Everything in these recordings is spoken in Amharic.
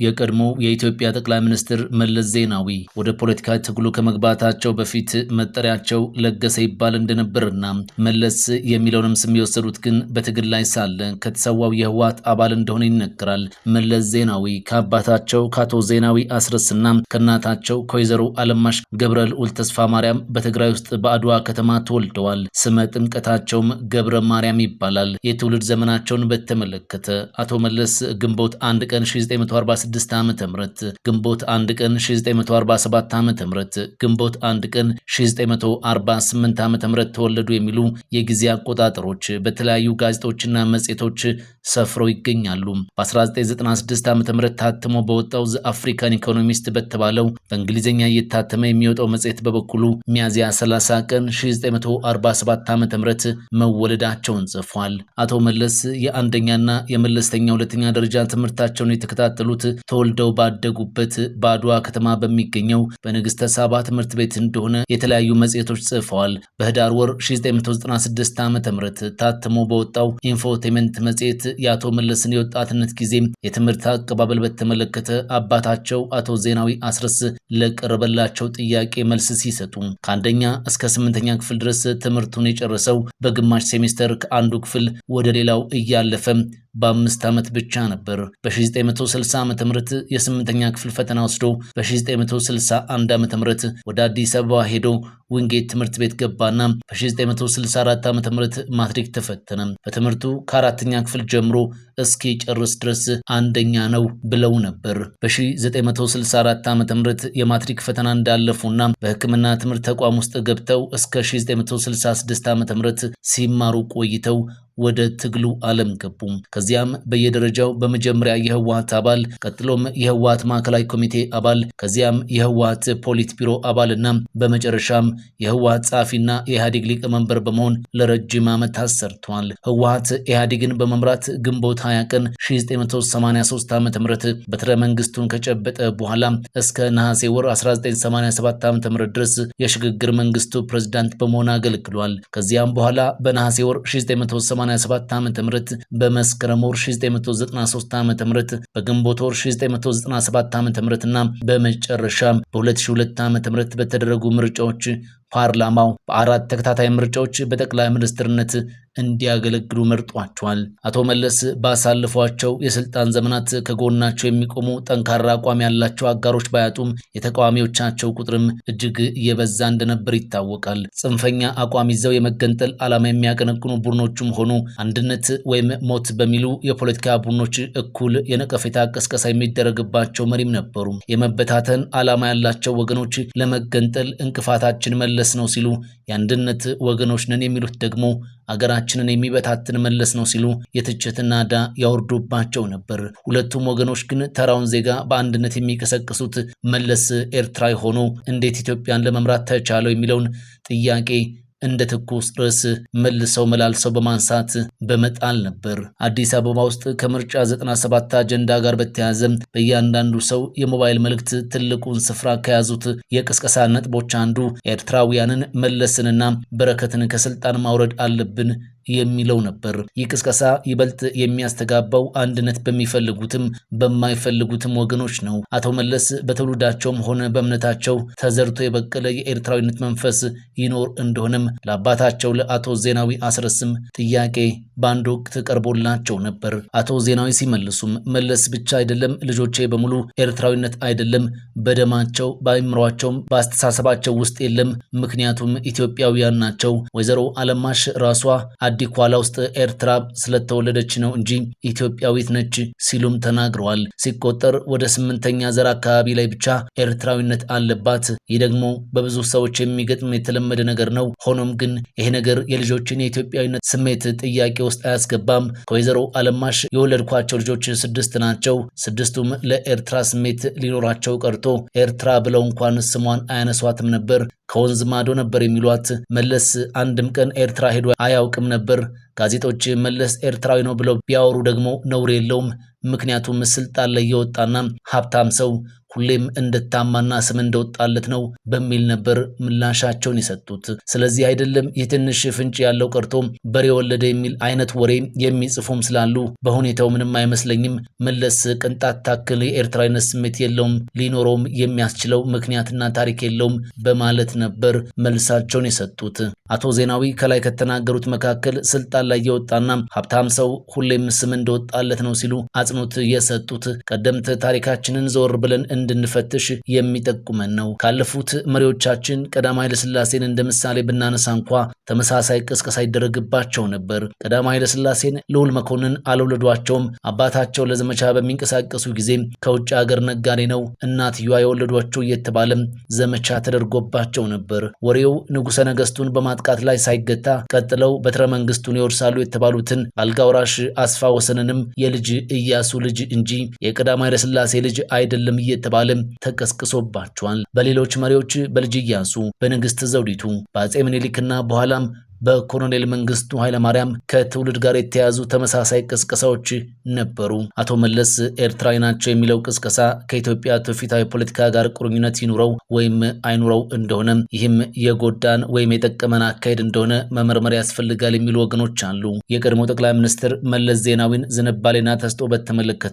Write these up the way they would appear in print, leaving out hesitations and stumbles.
የቀድሞ የኢትዮጵያ ጠቅላይ ሚኒስትር መለስ ዜናዊ ወደ ፖለቲካ ትግሉ ከመግባታቸው በፊት መጠሪያቸው ለገሰ ይባል እንደነበርና መለስ የሚለውንም ስም የወሰዱት ግን በትግል ላይ ሳለ ከተሰዋው የህወሓት አባል እንደሆነ ይነገራል። መለስ ዜናዊ ከአባታቸው ከአቶ ዜናዊ አስረስና ከእናታቸው ከወይዘሮ አለማሽ ገብረ ልዑል ተስፋ ማርያም በትግራይ ውስጥ በአድዋ ከተማ ተወልደዋል። ስመ ጥምቀታቸውም ገብረ ማርያም ይባላል። የትውልድ ዘመናቸውን በተመለከተ አቶ መለስ ግንቦት 1 ቀን 1946 ዓ.ም፣ ግንቦት 1 ቀን 1947 ዓ.ም፣ ግንቦት 1 ቀን 1948 ዓ.ም ተወለዱ የሚሉ የጊዜ አቆጣጠሮች በተለያዩ ጋዜጦችና መጽሔቶች ሰፍረው ይገኛሉ። በ1996 ዓ.ም ታትሞ በወጣው ዘ አፍሪካን ኢኮኖሚስት በተባለው በእንግሊዝኛ እየታተመ የሚወጣው መጽሔት በበኩሉ ሚያዝያ 30 ቀን 1947 ዓ.ም መወለዳቸውን ጽፏል። አቶ መለስ የአንደኛና የመለስተኛ ሁለተኛ ደረጃ ትምህርታቸውን የተከታተሉት ተወልደው ባደጉበት በአድዋ ከተማ በሚገኘው በንግስተ ሳባ ትምህርት ቤት እንደሆነ የተለያዩ መጽሔቶች ጽፈዋል። በህዳር ወር 1996 ዓ.ም ታትሞ በወጣው ኢንፎቴመንት መጽሔት የአቶ መለስን የወጣትነት ጊዜ የትምህርት አቀባበል በተመለከተ አባታቸው አቶ ዜናዊ አስረስ ለቀረበላቸው ጥያቄ መልስ ሲሰጡ ከአንደኛ እስከ 8ኛ ክፍል ድረስ ትምህርቱን የጨረሰው በግማሽ ሴሚስተር ከአንዱ ክፍል ወደ ሌላው እያለፈ በ5 ዓመት ብቻ ነበር። በ1960 ዓ.ም የ8ኛ ክፍል ፈተና ወስዶ በ1961 ዓ.ም ወደ አዲስ አበባ ሄዶ ዊንጌት ትምህርት ቤት ገባና በ1964 ዓ.ም ማትሪክ ተፈተነ። በትምህርቱ ከአራተኛ ክፍል ጀምሮ እስኪ ጨርስ ድረስ አንደኛ ነው ብለው ነበር። በ1964 ዓ.ም የማትሪክ ፈተና እንዳለፉና በሕክምና ትምህርት ተቋም ውስጥ ገብተው እስከ 1966 ዓ.ም ሲማሩ ቆይተው ወደ ትግሉ ዓለም ገቡ። ከዚያም በየደረጃው በመጀመሪያ የህወሓት አባል፣ ቀጥሎም የህወሓት ማዕከላዊ ኮሚቴ አባል፣ ከዚያም የህወሓት ፖሊት ቢሮ አባልና በመጨረሻም የህወሓት ጸሐፊና የኢህአዴግ ሊቀመንበር በመሆን ለረጅም ዓመታት ሰርተዋል። ህወሓት ኢህአዴግን በመምራት ግንቦት 20 ቀን 1983 ዓ.ም በትረ መንግስቱን ከጨበጠ በኋላ እስከ ነሐሴ ወር 1987 ዓ.ም ድረስ የሽግግር መንግስቱ ፕሬዝዳንት በመሆን አገልግሏል። ከዚያም በኋላ በነሐሴ ወር 1987 ዓ.ም በመስከረም ወር 1993 ዓ.ም በግንቦት ወር 1997 ዓ.ም እና በመጨረሻም በ2002 ዓ.ም በተደረጉ ምርጫዎች ፓርላማው በአራት ተከታታይ ምርጫዎች በጠቅላይ ሚኒስትርነት እንዲያገለግሉ መርጧቸዋል። አቶ መለስ ባሳለፏቸው የስልጣን ዘመናት ከጎናቸው የሚቆሙ ጠንካራ አቋም ያላቸው አጋሮች ባያጡም የተቃዋሚዎቻቸው ቁጥርም እጅግ እየበዛ እንደነበር ይታወቃል። ጽንፈኛ አቋም ይዘው የመገንጠል ዓላማ የሚያቀነቅኑ ቡድኖችም ሆኑ አንድነት ወይም ሞት በሚሉ የፖለቲካ ቡድኖች እኩል የነቀፌታ ቅስቀሳ የሚደረግባቸው መሪም ነበሩ። የመበታተን ዓላማ ያላቸው ወገኖች ለመገንጠል እንቅፋታችን መለስ ነው ሲሉ፣ የአንድነት ወገኖች ነን የሚሉት ደግሞ አገራችንን የሚበታትን መለስ ነው ሲሉ የትችትና ናዳ ያወርዱባቸው ነበር። ሁለቱም ወገኖች ግን ተራውን ዜጋ በአንድነት የሚቀሰቅሱት መለስ ኤርትራዊ ሆኖ እንዴት ኢትዮጵያን ለመምራት ተቻለው የሚለውን ጥያቄ እንደ ትኩስ ርዕስ መልሰው መላልሰው በማንሳት በመጣል ነበር። አዲስ አበባ ውስጥ ከምርጫ 97 አጀንዳ ጋር በተያያዘ በእያንዳንዱ ሰው የሞባይል መልእክት ትልቁን ስፍራ ከያዙት የቅስቀሳ ነጥቦች አንዱ ኤርትራውያንን መለስንና በረከትን ከስልጣን ማውረድ አለብን የሚለው ነበር። ይህ ቅስቀሳ ይበልጥ የሚያስተጋባው አንድነት በሚፈልጉትም በማይፈልጉትም ወገኖች ነው። አቶ መለስ በትውልዳቸውም ሆነ በእምነታቸው ተዘርቶ የበቀለ የኤርትራዊነት መንፈስ ይኖር እንደሆነም ለአባታቸው ለአቶ ዜናዊ አስረስም ጥያቄ በአንድ ወቅት ቀርቦላቸው ነበር። አቶ ዜናዊ ሲመልሱም መለስ ብቻ አይደለም፣ ልጆቼ በሙሉ ኤርትራዊነት አይደለም በደማቸው በአእምሯቸውም በአስተሳሰባቸው ውስጥ የለም፣ ምክንያቱም ኢትዮጵያውያን ናቸው። ወይዘሮ አለማሽ ራሷ አዲኳላ ውስጥ ኤርትራ ስለተወለደች ነው እንጂ ኢትዮጵያዊት ነች ሲሉም ተናግረዋል። ሲቆጠር ወደ 8ኛ ዘር አካባቢ ላይ ብቻ ኤርትራዊነት አለባት። ይህ ደግሞ በብዙ ሰዎች የሚገጥም የተለመደ ነገር ነው። ሆኖም ግን ይሄ ነገር የልጆችን የኢትዮጵያዊነት ስሜት ጥያቄ ውስጥ አያስገባም። ከወይዘሮ አለማሽ የወለድኳቸው ልጆች 6 ናቸው። 6ቱም ለኤርትራ ስሜት ሊኖራቸው ቀርቶ ኤርትራ ብለው እንኳን ስሟን አያነሷትም ነበር። ከወንዝ ማዶ ነበር የሚሏት። መለስ አንድም ቀን ኤርትራ ሄዶ አያውቅም ነበር። ጋዜጦች መለስ ኤርትራዊ ነው ብለው ቢያወሩ ደግሞ ነውር የለውም። ምክንያቱም ስልጣን ላይ የወጣና ሀብታም ሰው ሁሌም እንደታማና ስም እንደወጣለት ነው በሚል ነበር ምላሻቸውን የሰጡት። ስለዚህ አይደለም የትንሽ ፍንጭ ያለው ቀርቶ በሬ ወለደ የሚል አይነት ወሬ የሚጽፉም ስላሉ በሁኔታው ምንም አይመስለኝም። መለስ ቅንጣት ታክል የኤርትራዊነት ስሜት የለውም፣ ሊኖረውም የሚያስችለው ምክንያትና ታሪክ የለውም በማለት ነበር መልሳቸውን የሰጡት። አቶ ዜናዊ ከላይ ከተናገሩት መካከል ስልጣን ላይ የወጣና ሀብታም ሰው ሁሌም ስም እንደወጣለት ነው ሲሉ አጽንኦት የሰጡት ቀደምት ታሪካችንን ዘወር ብለን እንድንፈትሽ የሚጠቁመን ነው። ካለፉት መሪዎቻችን ቀዳማዊ ኃይለ ሥላሴን እንደ ምሳሌ ብናነሳ እንኳ ተመሳሳይ ቅስቀሳ ይደረግባቸው ነበር። ቀዳማዊ ኃይለ ሥላሴን ልዑል መኮንን አልወለዷቸውም። አባታቸው ለዘመቻ በሚንቀሳቀሱ ጊዜ ከውጭ ሀገር ነጋዴ ነው እናትየዋ የወለዷቸው እየተባለም ዘመቻ ተደርጎባቸው ነበር። ወሬው ንጉሠ ነገሥቱን በማጥቃት ላይ ሳይገታ ቀጥለው በትረ መንግስቱን ይወርሳሉ የተባሉትን አልጋ ወራሽ አስፋ ወሰንንም የልጅ ኢያሱ ልጅ እንጂ የቀዳማዊ ኃይለ ሥላሴ ልጅ አይደለም እየተባለ ተቀስቅሶባቸዋል። በሌሎች መሪዎች በልጅ ኢያሱ፣ በንግስት ዘውዲቱ፣ በአጼ ምኒልክና በኋላም በኮሎኔል መንግስቱ ኃይለማርያም ከትውልድ ጋር የተያዙ ተመሳሳይ ቅስቀሳዎች ነበሩ። አቶ መለስ ኤርትራዊ ናቸው የሚለው ቅስቀሳ ከኢትዮጵያ ትውፊታዊ ፖለቲካ ጋር ቁርኝነት ይኑረው ወይም አይኑረው እንደሆነ ይህም የጎዳን ወይም የጠቀመን አካሄድ እንደሆነ መመርመር ያስፈልጋል የሚሉ ወገኖች አሉ። የቀድሞ ጠቅላይ ሚኒስትር መለስ ዜናዊን ዝንባሌና ተስጦ በተመለከተ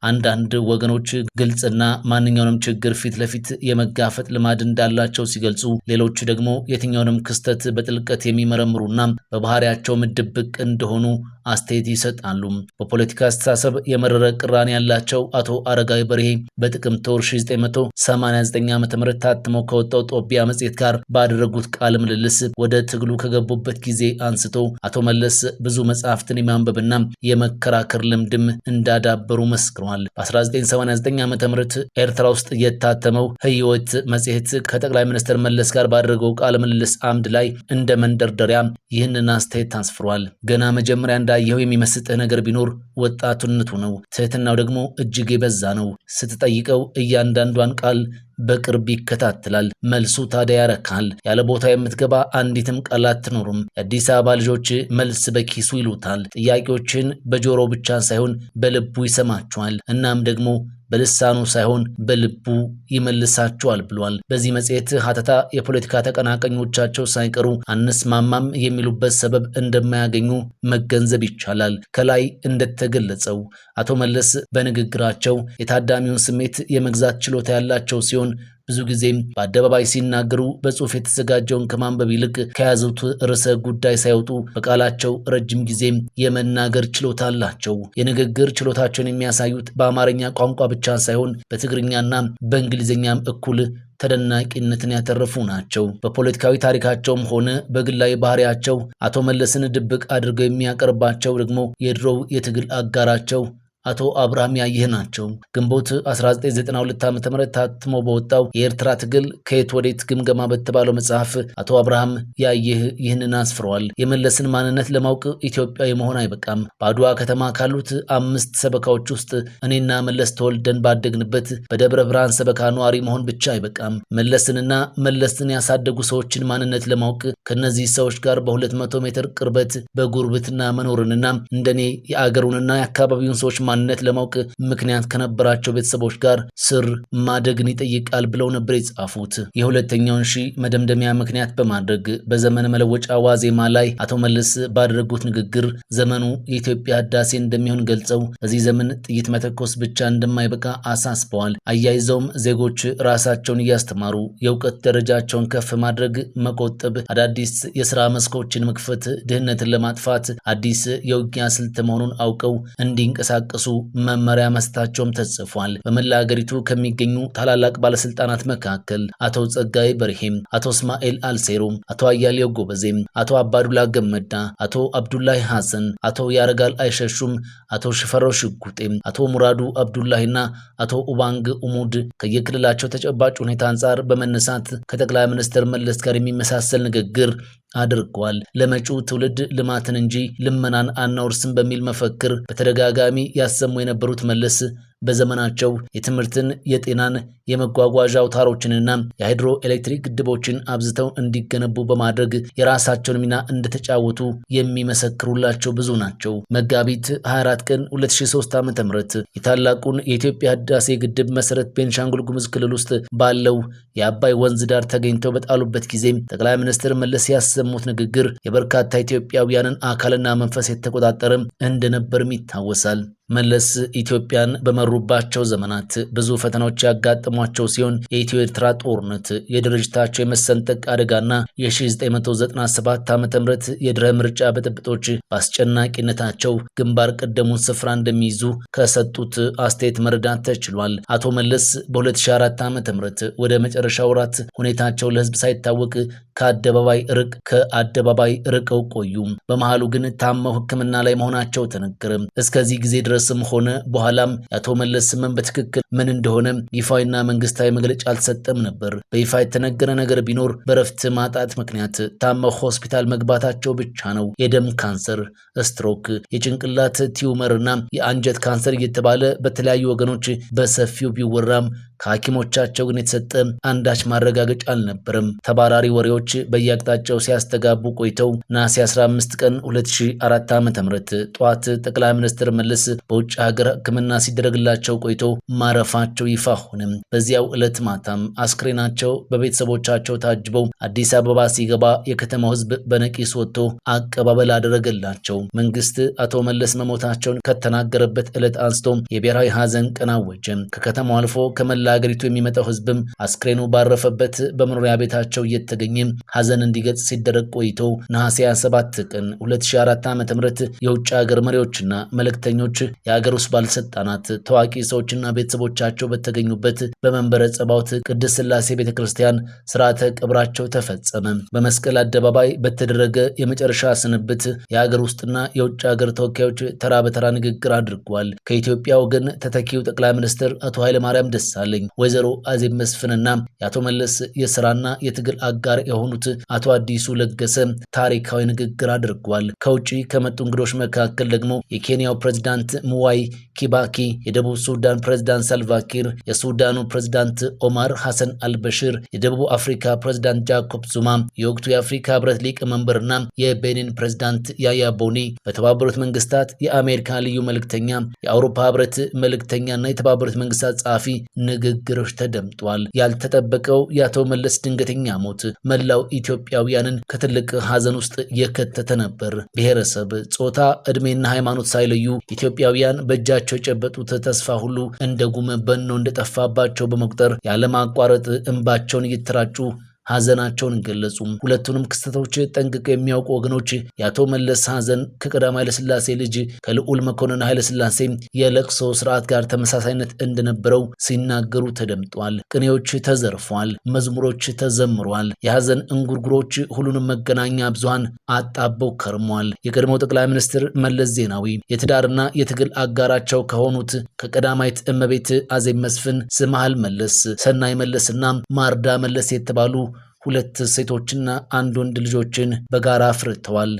አንዳንድ ወገኖች ግልጽና ማንኛውንም ችግር ፊት ለፊት የመጋፈጥ ልማድ እንዳላቸው ሲገልጹ፣ ሌሎች ደግሞ የትኛውንም ክስተት በጥልቀት የሚመረምሩ እና በባህሪያቸው ድብቅ እንደሆኑ አስተያየት ይሰጣሉ። በፖለቲካ አስተሳሰብ የመረረ ቅራኔ ያላቸው አቶ አረጋዊ በርሄ በጥቅምት ወር 1989 ዓ.ም ታትሞ ከወጣው ጦቢያ መጽሔት ጋር ባደረጉት ቃለ ምልልስ ወደ ትግሉ ከገቡበት ጊዜ አንስቶ አቶ መለስ ብዙ መጽሐፍትን የማንበብና የመከራከር ልምድም እንዳዳበሩ መስክረዋል። በ1989 ዓ.ም ኤርትራ ውስጥ የታተመው ህይወት መጽሔት ከጠቅላይ ሚኒስትር መለስ ጋር ባደረገው ቃለ ምልልስ አምድ ላይ እንደ መንደርደሪያ ይህንን አስተያየት አስፍሯል። ገና መጀመሪያ እንዳየው የሚመስጥህ ነገር ቢኖር ወጣቱነቱ ነው። ትህትናው ደግሞ እጅግ የበዛ ነው። ስትጠይቀው እያንዳንዷን ቃል በቅርብ ይከታተላል። መልሱ ታዲያ ያረካል። ያለ ቦታ የምትገባ አንዲትም ቃል አትኖርም። የአዲስ አበባ ልጆች መልስ በኪሱ ይሉታል። ጥያቄዎችን በጆሮ ብቻ ሳይሆን በልቡ ይሰማቸዋል። እናም ደግሞ በልሳኑ ሳይሆን በልቡ ይመልሳቸዋል ብሏል። በዚህ መጽሔት ሀተታ የፖለቲካ ተቀናቃኞቻቸው ሳይቀሩ አንስማማም የሚሉበት ሰበብ እንደማያገኙ መገንዘብ ይቻላል። ከላይ እንደተገለጸው አቶ መለስ በንግግራቸው የታዳሚውን ስሜት የመግዛት ችሎታ ያላቸው ሲሆን ብዙ ጊዜም በአደባባይ ሲናገሩ በጽሑፍ የተዘጋጀውን ከማንበብ ይልቅ ከያዙት ርዕሰ ጉዳይ ሳይወጡ በቃላቸው ረጅም ጊዜም የመናገር ችሎታ አላቸው። የንግግር ችሎታቸውን የሚያሳዩት በአማርኛ ቋንቋ ብቻ ሳይሆን በትግርኛና በእንግሊዝኛም እኩል ተደናቂነትን ያተረፉ ናቸው። በፖለቲካዊ ታሪካቸውም ሆነ በግላዊ ባህሪያቸው አቶ መለስን ድብቅ አድርገው የሚያቀርባቸው ደግሞ የድሮው የትግል አጋራቸው አቶ አብርሃም ያየህ ናቸው። ግንቦት 1992 ዓ.ም ታትሞ በወጣው የኤርትራ ትግል ከየት ወዴት ግምገማ በተባለው መጽሐፍ አቶ አብርሃም ያየህ ይህንን አስፍረዋል። የመለስን ማንነት ለማወቅ ኢትዮጵያዊ መሆን አይበቃም። በአድዋ ከተማ ካሉት 5 ሰበካዎች ውስጥ እኔና መለስ ተወልደን ባደግንበት በደብረ ብርሃን ሰበካ ነዋሪ መሆን ብቻ አይበቃም። መለስንና መለስን ያሳደጉ ሰዎችን ማንነት ለማወቅ ከነዚህ ሰዎች ጋር በ200 ሜትር ቅርበት በጉርብትና መኖርንና እንደኔ የአገሩንና የአካባቢውን ሰዎች ማንነት ለማወቅ ምክንያት ከነበራቸው ቤተሰቦች ጋር ስር ማደግን ይጠይቃል ብለው ነበር የጻፉት። የሁለተኛውን ሺህ መደምደሚያ ምክንያት በማድረግ በዘመነ መለወጫ ዋዜማ ላይ አቶ መለስ ባደረጉት ንግግር ዘመኑ የኢትዮጵያ ህዳሴ እንደሚሆን ገልጸው በዚህ ዘመን ጥይት መተኮስ ብቻ እንደማይበቃ አሳስበዋል። አያይዘውም ዜጎች ራሳቸውን እያስተማሩ የእውቀት ደረጃቸውን ከፍ ማድረግ፣ መቆጠብ፣ አዳዲስ የስራ መስኮችን መክፈት ድህነትን ለማጥፋት አዲስ የውጊያ ስልት መሆኑን አውቀው እንዲንቀሳቀሱ መመሪያ መስጠታቸውም ተጽፏል። በመላ ሀገሪቱ ከሚገኙ ታላላቅ ባለስልጣናት መካከል አቶ ጸጋይ በርሄም፣ አቶ እስማኤል አልሴሩም፣ አቶ አያሌው ጎበዜም፣ አቶ አባዱላ ገመዳ፣ አቶ አብዱላይ ሐሰን፣ አቶ ያረጋል አይሸሹም፣ አቶ ሽፈራው ሽጉጤም፣ አቶ ሙራዱ አብዱላሂና አቶ ኡባንግ ኡሙድ ከየክልላቸው ተጨባጭ ሁኔታ አንጻር በመነሳት ከጠቅላይ ሚኒስትር መለስ ጋር የሚመሳሰል ንግግር አድርጓል። ለመጪው ትውልድ ልማትን እንጂ ልመናን አናወርስም በሚል መፈክር በተደጋጋሚ ያሰሙ የነበሩት መለስ በዘመናቸው የትምህርትን፣ የጤናን፣ የመጓጓዣ አውታሮችንና የሃይድሮ ኤሌክትሪክ ግድቦችን አብዝተው እንዲገነቡ በማድረግ የራሳቸውን ሚና እንደተጫወቱ የሚመሰክሩላቸው ብዙ ናቸው። መጋቢት 24 ቀን 2003 ዓ.ም የታላቁን የኢትዮጵያ ህዳሴ ግድብ መሰረት ቤንሻንጉል ጉሙዝ ክልል ውስጥ ባለው የአባይ ወንዝ ዳር ተገኝተው በጣሉበት ጊዜ ጠቅላይ ሚኒስትር መለስ ያሰሙት ንግግር የበርካታ ኢትዮጵያውያንን አካልና መንፈስ የተቆጣጠረ እንደነበርም ይታወሳል። መለስ ኢትዮጵያን በመሩባቸው ዘመናት ብዙ ፈተናዎች ያጋጠሟቸው ሲሆን የኢትዮ ኤርትራ ጦርነት፣ የድርጅታቸው የመሰንጠቅ አደጋና የ1997 ዓ.ም የድህረ ምርጫ ብጥብጦች በአስጨናቂነታቸው ግንባር ቀደሙን ስፍራ እንደሚይዙ ከሰጡት አስተያየት መረዳት ተችሏል። አቶ መለስ በ2004 ዓ.ም ወደ መጨረሻ ወራት ሁኔታቸው ለህዝብ ሳይታወቅ ከአደባባይ ርቀው ቆዩ። በመሃሉ ግን ታመው ሕክምና ላይ መሆናቸው ተነገረ። እስከዚህ ጊዜ ድረስም ሆነ በኋላም የአቶ መለስ ስም በትክክል ምን እንደሆነ ይፋዊና መንግስታዊ መግለጫ አልሰጠም ነበር። በይፋ የተነገረ ነገር ቢኖር በረፍት ማጣት ምክንያት ታመው ሆስፒታል መግባታቸው ብቻ ነው። የደም ካንሰር፣ ስትሮክ፣ የጭንቅላት ቲዩመርና የአንጀት ካንሰር እየተባለ በተለያዩ ወገኖች በሰፊው ቢወራም ከሐኪሞቻቸው ግን የተሰጠ አንዳች ማረጋገጫ አልነበረም። ተባራሪ ወሬዎች በየአቅጣጫው ሲያስተጋቡ ቆይተው ነሐሴ 15 ቀን 2004 ዓ.ም ጠዋት ጠቅላይ ሚኒስትር መለስ በውጭ ሀገር ሕክምና ሲደረግላቸው ቆይተው ማረፋቸው ይፋ ሆነ። በዚያው ዕለት ማታም አስክሬናቸው በቤተሰቦቻቸው ታጅበው አዲስ አበባ ሲገባ የከተማው ሕዝብ በነቂስ ወጥቶ አቀባበል አደረገላቸው። መንግስት አቶ መለስ መሞታቸውን ከተናገረበት ዕለት አንስቶ የብሔራዊ ሐዘን ቀን አወጀ። ከከተማው አልፎ ከመላ ሀገሪቱ የሚመጣው ሕዝብም አስክሬኑ ባረፈበት በመኖሪያ ቤታቸው እየተገኘ ሐዘን እንዲገጽ ሲደረግ ቆይተው ነሐሴ 27 ቀን 2004 ዓ.ም የውጭ ሀገር መሪዎችና መልእክተኞች፣ የሀገር ውስጥ ባለስልጣናት፣ ታዋቂ ሰዎችና ቤተሰቦቻቸው በተገኙበት በመንበረ ጸባዖት ቅድስት ሥላሴ ቤተክርስቲያን ስርዓተ ቀብራቸው ተፈጸመ። በመስቀል አደባባይ በተደረገ የመጨረሻ ስንብት የሀገር ውስጥና የውጭ ሀገር ተወካዮች ተራ በተራ ንግግር አድርጓል። ከኢትዮጵያ ወገን ተተኪው ጠቅላይ ሚኒስትር አቶ ኃይለማርያም ደሳለኝ፣ ወይዘሮ አዜብ መስፍንና የአቶ መለስ የስራና የትግል አጋር የሆኑት አቶ አዲሱ ለገሰ ታሪካዊ ንግግር አድርጓል። ከውጪ ከመጡ እንግዶች መካከል ደግሞ የኬንያው ፕሬዝዳንት ሙዋይ ኪባኪ፣ የደቡብ ሱዳን ፕሬዝዳንት ሳልቫኪር፣ የሱዳኑ ፕሬዝዳንት ኦማር ሐሰን አልበሽር፣ የደቡብ አፍሪካ ፕሬዝዳንት ጃኮብ ዙማ፣ የወቅቱ የአፍሪካ ህብረት ሊቀመንበርና የቤኒን ፕሬዝዳንት ያያ ቦኒ፣ በተባበሩት መንግስታት የአሜሪካ ልዩ መልእክተኛ፣ የአውሮፓ ህብረት መልእክተኛና የተባበሩት መንግስታት ጸሐፊ ንግግሮች ተደምጧል። ያልተጠበቀው የአቶ መለስ ድንገተኛ ሞት መላው ኢትዮጵያውያንን ከትልቅ ሐዘን ውስጥ የከተተ ነበር። ብሔረሰብ፣ ጾታ፣ ዕድሜና ሃይማኖት ሳይለዩ ኢትዮጵያውያን በእጃቸው የጨበጡት ተስፋ ሁሉ እንደ ጉም በኖ እንደጠፋባቸው በመቁጠር ያለማቋረጥ እንባቸውን እየተራጩ ሐዘናቸውን ገለጹ። ሁለቱንም ክስተቶች ጠንቅቀው የሚያውቁ ወገኖች የአቶ መለስ ሐዘን ከቀዳማዊ ኃይለሥላሴ ልጅ ከልዑል መኮንን ኃይለሥላሴ የለቅሶ ስርዓት ጋር ተመሳሳይነት እንደነበረው ሲናገሩ ተደምጧል። ቅኔዎች ተዘርፏል፣ መዝሙሮች ተዘምሯል። የሐዘን እንጉርጉሮች ሁሉንም መገናኛ ብዙሃን አጣበው ከርሟል። የቀድሞው ጠቅላይ ሚኒስትር መለስ ዜናዊ የትዳርና የትግል አጋራቸው ከሆኑት ከቀዳማዊት እመቤት አዜብ መስፍን፣ ስምሃል መለስ፣ ሰናይ መለስና ማርዳ መለስ የተባሉ ሁለት ሴቶችና አንድ ወንድ ልጆችን በጋራ አፍርተዋል።